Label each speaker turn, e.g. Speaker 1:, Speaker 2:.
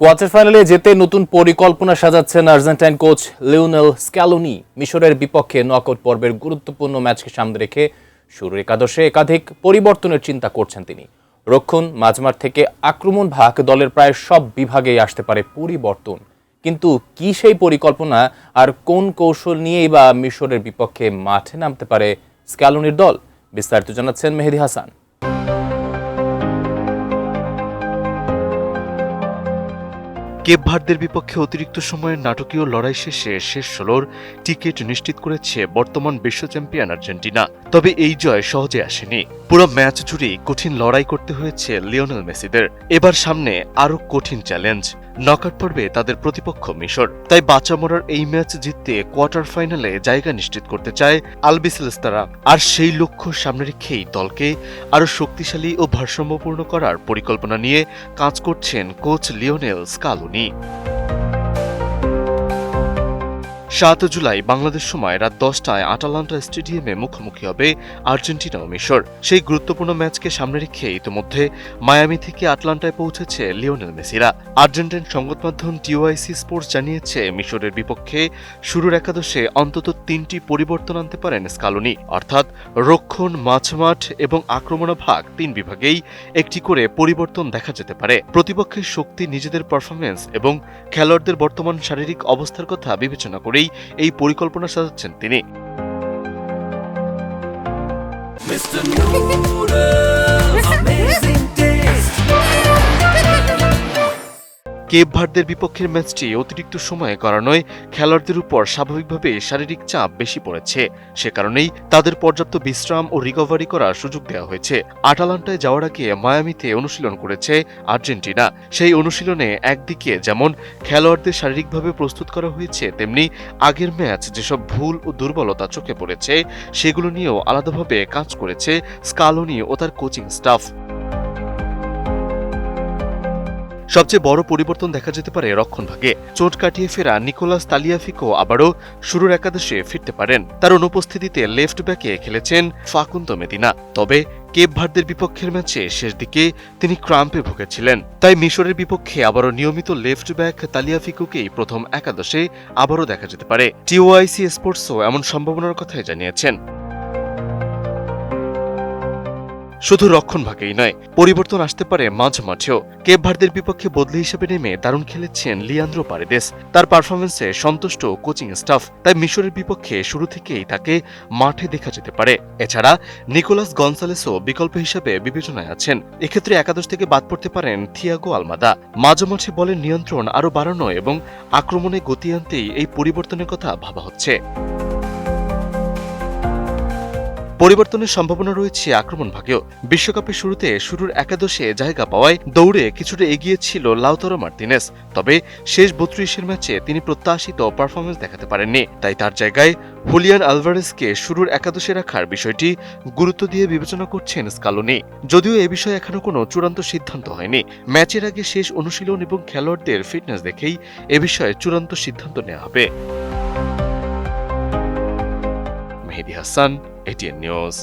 Speaker 1: Quarter ফাইনালে যেতে নতুন পরিকল্পনা সাজাচ্ছেন আর্জেন্টাইন কোচ লিওনেল স্ক্যালোনি। মিশরের বিপক্ষে নকআউট পর্বের গুরুত্বপূর্ণ ম্যাচকে সামনে রেখে শুরুর একাদশে একাধিক পরিবর্তনের চিন্তা করছেন তিনি। রক্ষণ, মাঝমাঠ থেকে আক্রমণ ভাগ দলের প্রায় সব বিভাগেই আসতে পারে পরিবর্তন। কিন্তু কি সেই পরিকল্পনা আর কোন কৌশল নিয়েই বা মিশরের বিপক্ষে মাঠে নামতে পারে স্ক্যালোনির দল? বিস্তারিত জানাচ্ছেন মেহেদী হাসান।
Speaker 2: কেপ ভার্দের বিপক্ষে অতিরিক্ত সময়ের নাটকীয় লড়াই শেষে শেষ ১৬র টিকিট নিশ্চিত করেছে বর্তমান বিশ্ব চ্যাম্পিয়ন আর্জেন্টিনা। তবে এই জয় সহজে আসেনি। পুরো ম্যাচ জুড়েই কঠিন লড়াই করতে হয়েছে লিওনেল মেসিদের। এবার সামনে আরও কঠিন চ্যালেঞ্জ। নকআউট পর্বে তাদের প্রতিপক্ষ মিশর। তাই বাঁচা মরার এই ম্যাচ জিততে কোয়ার্টার ফাইনালে জায়গা নিশ্চিত করতে চায় আলবিসেলেস্তারা। আর সেই লক্ষ্য সামনে রেখেই দলকে আরও শক্তিশালী ও ভারসাম্যপূর্ণ করার পরিকল্পনা নিয়ে কাজ করছেন coach Lionel Scaloni. ৭ July Bangladesh সময় রাত ১০টায় আটালান্টা স্টেডিয়ামে মুখোমুখি হবে আর্জেন্টিনা ও মিশর। সেই গুরুত্বপূর্ণ ম্যাচকে সামনে রেখে ইতিমধ্যে মায়ামি থেকে আটলান্টায় পৌঁছেছে লিওনেল মেসিরা। আর্জেন্টাইন সংবাদ মাধ্যম টিওআইসি স্পোর্টস জানিয়েছে, মিশরের বিপক্ষে শুরুর একাদশে অন্তত ৩টি পরিবর্তন আনতে পারেন স্ক্যালোনি। অর্থাৎ রক্ষণ, মাঝমাঠ এবং আক্রমণভাগ ৩ বিভাগেই একটি করে পরিবর্তন দেখা যেতে পারে। প্রতিপক্ষের শক্তি, নিজেদের পারফরম্যান্স এবং খেলোয়াড়দের বর্তমান শারীরিক অবস্থার কথা বিবেচনা করেই এই পরিকল্পনা সাজাচ্ছেন তিনি। কেপ ভার্দের বিপক্ষের ম্যাচটি অতিরিক্ত সময়ে করানোয় খেলোয়াড়দের উপর স্বাভাবিকভাবে শারীরিক চাপ বেশি পড়েছে। সে কারণেই তাদের পর্যাপ্ত বিশ্রাম ও রিকভারি করার সুযোগ দেওয়া হয়েছে। আটালান্টায় যাওয়ার আগে মায়ামিতে অনুশীলন করেছে আর্জেন্টিনা। সেই অনুশীলনে একদিকে যেমন খেলোয়াড়দের শারীরিকভাবে প্রস্তুত করা হয়েছে, তেমনি আগের ম্যাচ যেসব ভুল ও দুর্বলতা চোখে পড়েছে সেগুলো নিয়েও আলাদাভাবে কাজ করেছে স্ক্যালোনি ও তার কোচিং স্টাফ। সবচেয়ে বড় পরিবর্তন দেখা যেতে পারে রক্ষণভাগে। চোট কাটিয়ে ফেরা নিকোলাস তালিয়াফিকো আবারও শুরুর একাদশে ফিরতে পারেন। তার অনুপস্থিতিতে লেফট ব্যাকে খেলেছেন ফাকুন্দো মেদিনা। তবে কেপ ভার্দের বিপক্ষের ম্যাচে শেষ দিকে তিনি ক্রাম্পে ভুগেছিলেন। তাই মিশরের বিপক্ষে আবারও নিয়মিত লেফট ব্যাক তালিয়াফিকোকেই প্রথম একাদশে আবারও দেখা যেতে পারে। টিওআইসি স্পোর্টসও এমন সম্ভাবনার কথাই জানিয়েছেন। শুধু রক্ষণভাগেই নয়, পরিবর্তন আসতে পারে মাঝমাঠেও। কেপ ভার্দের বিপক্ষে বদলি হিসেবে নেমে দারুণ খেলেছেন লিয়ান্দ্রো পারেদেস। তার পারফরম্যান্সে সন্তুষ্ট কোচিং স্টাফ। তাই মিশরের বিপক্ষে শুরু থেকেই তাকে মাঠে দেখা যেতে পারে। এছাড়া নিকোলাস গনসালেসও বিকল্প হিসেবে বিবেচনায় আছেন। এক্ষেত্রে একাদশ থেকে বাদ পড়তে পারেন থিয়াগো আলমাদা। মাঝমাঠে বলের নিয়ন্ত্রণ আরও বাড়ানো এবং আক্রমণে গতি আনতেই এই পরিবর্তনের কথা ভাবা হচ্ছে। পরিবর্তনের সম্ভাবনা রয়েছে আক্রমণ ভাগেও। বিশ্বকাপের শুরুতে শুরুর একাদশে জায়গা পাওয়ায় দৌড়ে কিছুটা এগিয়ে ছিল লাউতারো মার্তিনেস। তবে শেষ ৩২-এর ম্যাচে তিনি প্রত্যাশিত পারফরম্যান্স দেখাতে পারেননি। তাই তার জায়গায় হুলিয়ান আলভারেজকে শুরুর একাদশে রাখার বিষয়টি গুরুত্ব দিয়ে বিবেচনা করছেন স্ক্যালোনি। যদিও এ বিষয়ে এখনো কোনো চূড়ান্ত সিদ্ধান্ত হয়নি। ম্যাচের আগে শেষ অনুশীলন এবং খেলোয়াড়দের ফিটনেস দেখেই এ বিষয়ে চূড়ান্ত সিদ্ধান্ত নেওয়া হবে। মেহেদী হাসান, ATN নিউজ।